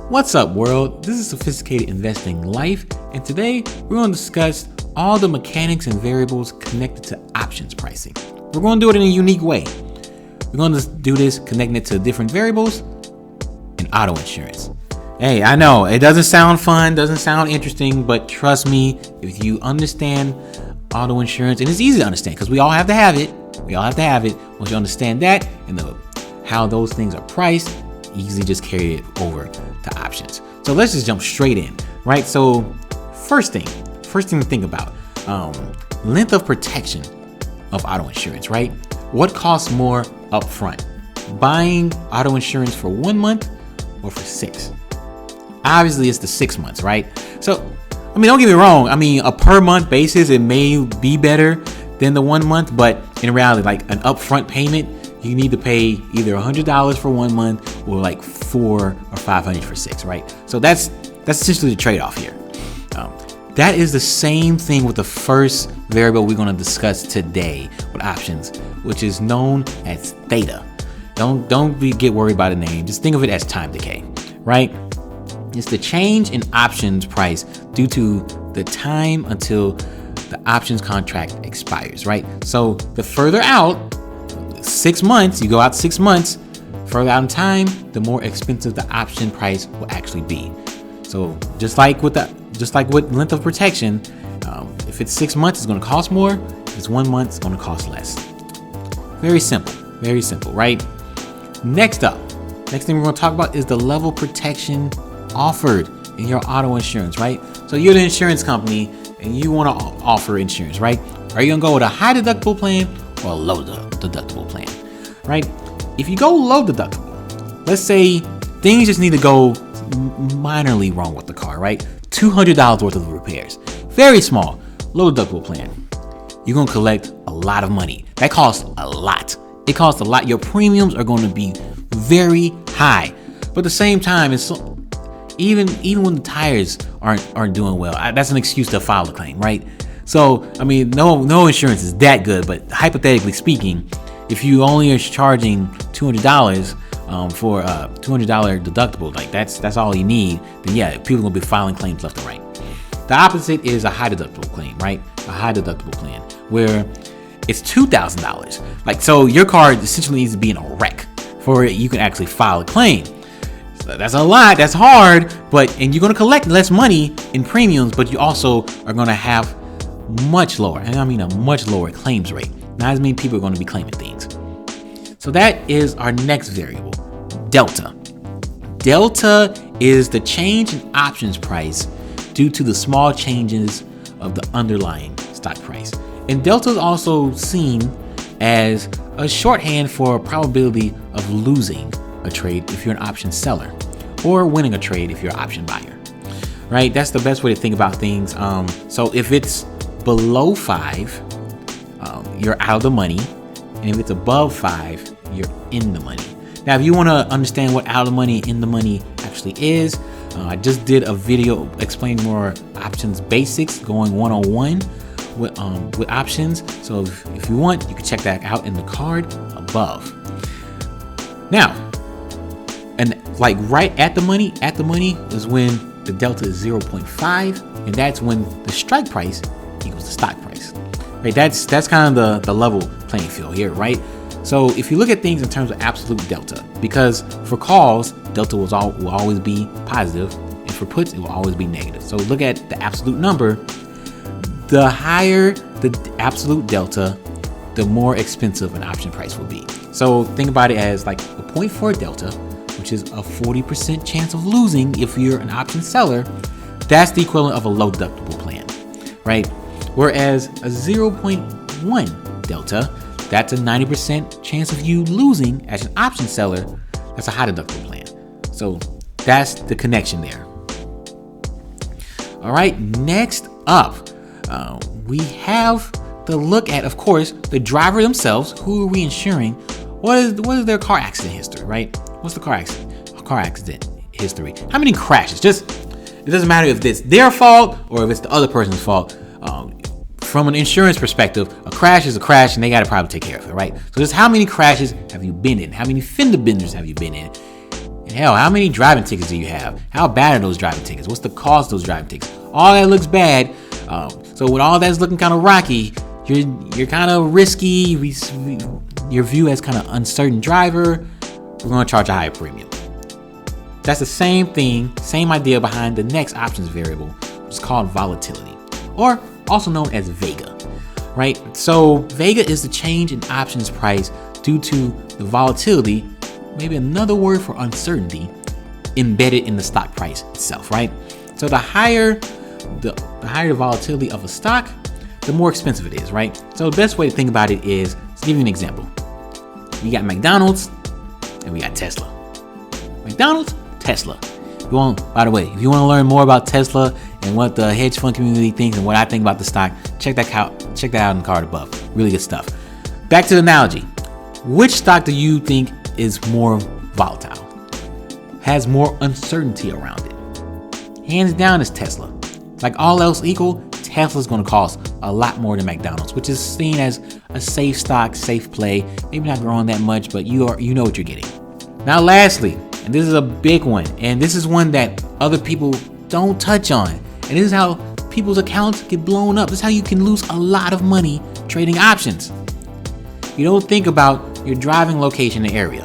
What's up, world? This is Sophisticated Investing Life, and today we're going to discuss all the mechanics and variables connected to options pricing. We're going to do it in a unique way. We're going to do this connecting it to different variables in auto insurance. Hey, I know it doesn't sound fun, doesn't sound interesting, but trust me, if you understand auto insurance, and it's easy to understand because we all have to have it. Once you understand that and how those things are priced, easily just carry it over to options. So let's just jump straight in, right? So first thing to think about, length of protection of auto insurance, right? What costs more upfront? Buying auto insurance for 1 month or for 6? Obviously it's the 6 months, right? So, don't get me wrong. A per month basis, it may be better than the 1 month, but in reality, like an upfront payment, you need to pay either $100 for 1 month or like $400 or $500 for 6, right? So that's essentially the trade-off here. That is the same thing with the first variable we're going to discuss today with options, which is known as theta. Don't get worried by the name. Just think of it as time decay, right? It's the change in options price due to the time until the options contract expires, right? So the further out, 6 months, you go out 6 months, further out in time, the more expensive the option price will actually be. So just like with length of protection, if it's 6 months, it's going to cost more. If it's 1 month, it's going to cost less. Very simple, right? Next thing we're going to talk about is the level of protection offered in your auto insurance, right? So you're the insurance company and you want to offer insurance, right? Are you going to go with a high deductible plan or a low deductible plan, right? If you go low deductible, let's say things just need to go minorly wrong with the car, right? $200 worth of repairs, very small, low deductible plan. You're going to collect a lot of money. That costs a lot. It costs a lot. Your premiums are going to be very high, but at the same time, it's even when the tires aren't doing well, that's an excuse to file a claim, right? So, no insurance is that good, but hypothetically speaking, if you only are charging $200 for a $200 deductible, like that's all you need, then yeah, people are gonna be filing claims left and right. The opposite is a high deductible claim, right? A high deductible plan where it's $2,000. Like, so your car essentially needs to be in a wreck for you can actually file a claim. So that's a lot, that's hard, and you're gonna collect less money in premiums, but you also are gonna have much lower, and a much lower claims rate. Not as many people are going to be claiming things. So that is our next variable, delta. Delta is the change in options price due to the small changes of the underlying stock price. And delta is also seen as a shorthand for probability of losing a trade if you're an option seller, or winning a trade if you're an option buyer, right? That's the best way to think about things. So if it's below 5, you're out of the money, and if it's above 5, you're in the money. Now, if you want to understand what out of the money, in the money actually is, I just did a video explaining more options basics, going 101 with options. So if you want, you can check that out in the card above. Now, and like right at the money is when the delta is 0.5, and that's when the strike price equals the stock price, right? That's kind of the level playing field here, right? So if you look at things in terms of absolute delta, because for calls, delta will always be positive, and for puts, it will always be negative. So look at the absolute number. The higher the absolute delta, the more expensive an option price will be. So think about it as like a 0.4 delta, which is a 40% chance of losing if you're an option seller. That's the equivalent of a low deductible plan, right? Whereas a 0.1 delta, that's a 90% chance of you losing as an option seller. That's a high deductible plan. So that's the connection there. All right, next up, we have to look at, of course, the driver themselves. Who are we insuring? What is their car accident history, right? What's the car accident history? How many crashes? It doesn't matter if it's their fault or if it's the other person's fault. From an insurance perspective, a crash is a crash and they got to probably take care of it, right? So just how many crashes have you been in? How many fender benders have you been in? And Hell, how many driving tickets do you have? How bad are those driving tickets? What's the cost of those driving tickets? All that looks bad. So with all that's looking kind of rocky, you're kind of risky. Your view as kind of uncertain driver. We're going to charge a higher premium. That's the same thing, same idea behind the next options variable, which is called volatility, or also known as vega, right? So vega is the change in options price due to the volatility, maybe another word for uncertainty, embedded in the stock price itself, right? So the higher the volatility of a stock, the more expensive it is, right? So the best way to think about it is, let's give you an example. We got McDonald's and we got Tesla. McDonald's, Tesla. By the way, if you want to learn more about Tesla and what the hedge fund community thinks and what I think about the stock, check that out in the card above. Really good stuff. Back to the analogy. Which stock do you think is more volatile? Has more uncertainty around it? Hands down is Tesla. Like all else equal, Tesla's going to cost a lot more than McDonald's, which is seen as a safe stock, safe play. Maybe not growing that much, but you know what you're getting. Now, lastly, and this is a big one, and this is one that other people don't touch on, and this is how people's accounts get blown up. This is how you can lose a lot of money trading options. You don't think about your driving location and area.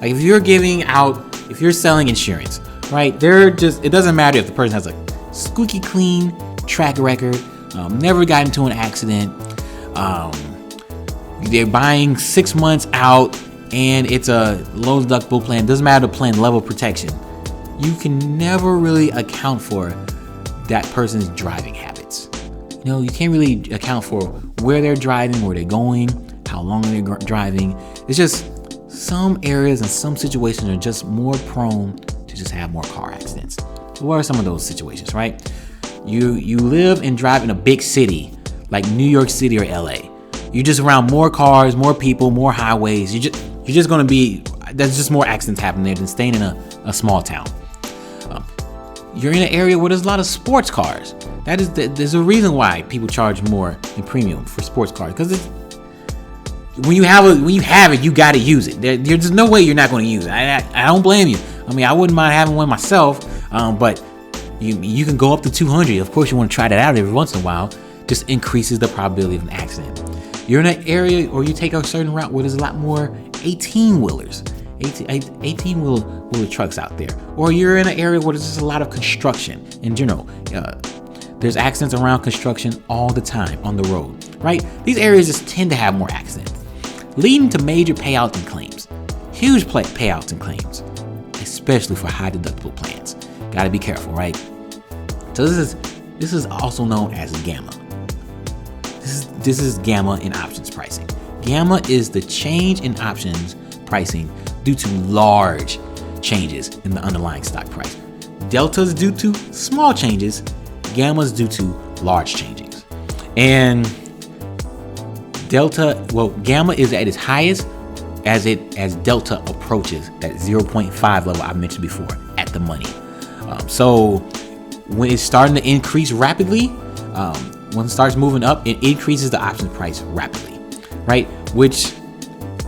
Like if you're selling insurance, right? It doesn't matter if the person has a squeaky clean track record, never got into an accident, they're buying 6 months out, and it's a low deductible plan. Doesn't matter the plan level of protection. You can never really account for that person's driving habits. You can't really account for where they're driving, where they're going, how long they're driving. It's just some areas and some situations are just more prone to just have more car accidents. So what are some of those situations, right? You live and drive in a big city like New York City or LA. You're just around more cars, more people, more highways. You're just going to be, there's just more accidents happening there than staying in a small town. You're in an area where there's a lot of sports cars. There's a reason why people charge more in premium for sports cars, because when you have it, you got to use it. There's no way you're not going to use it. I don't blame you. I mean, I wouldn't mind having one myself, but you can go up to 200. Of course, you want to try that out every once in a while. Just increases the probability of an accident. You're in an area, or you take a certain route where there's a lot more 18-wheelers, 18-wheeler trucks out there. Or you're in an area where there's just a lot of construction in general. There's accidents around construction all the time on the road, right? These areas just tend to have more accidents, leading to major payouts and claims. Huge payouts and claims, especially for high deductible plans. Gotta be careful, right? So this is also known as gamma. This is gamma in options pricing. Gamma is the change in options pricing due to large changes in the underlying stock price. Delta is due to small changes. Gamma is due to large changes. And gamma is at its highest as delta approaches that 0.5 level I mentioned before at the money. So when it's starting to increase rapidly, when it starts moving up, it increases the option price rapidly, right? Which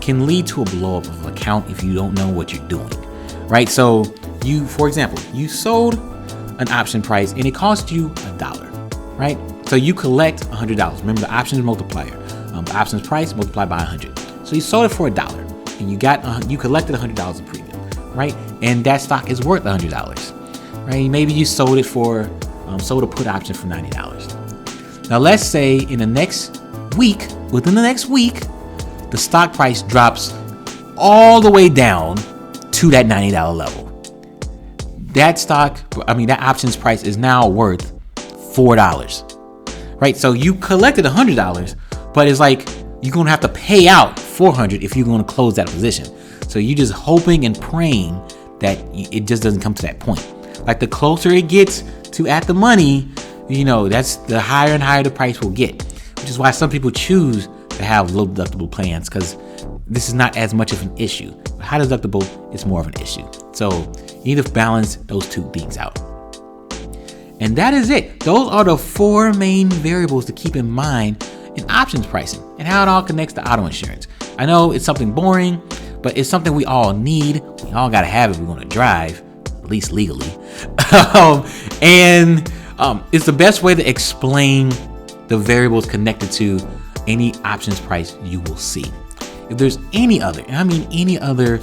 can lead to a blow up of an account if you don't know what you're doing, right? So for example, you sold an option price and it cost you $1, right? So you collect $100. Remember the options multiplier, the options price multiplied by 100. So you sold it for $1 and you collected $100 in premium, right? And that stock is worth $100, right? Maybe you sold it sold a put option for $90. Now let's say within the next week, the stock price drops all the way down to that $90 level. That options price is now worth $4, right? So you collected $100, but it's like you're going to have to pay out $400 if you're going to close that position. So you're just hoping and praying that it just doesn't come to that point. Like the closer it gets to at the money, that's the higher and higher the price will get, which is why some people choose to have low deductible plans, because this is not as much of an issue. But high deductible is more of an issue. So you need to balance those two things out. And that is it. Those are the 4 main variables to keep in mind in options pricing and how it all connects to auto insurance. I know it's something boring, but it's something we all need. We all got to have it if we're going to drive, at least legally. It's the best way to explain the variables connected to any options price you will see. If there's any other, and I mean any other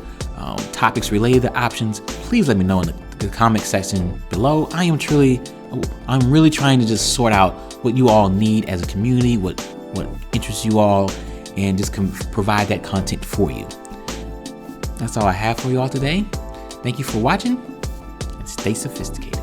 topics related to options, please let me know in the comment section below. I'm really trying to just sort out what you all need as a community, what interests you all, and just provide that content for you. That's all I have for you all today. Thank you for watching, and stay sophisticated.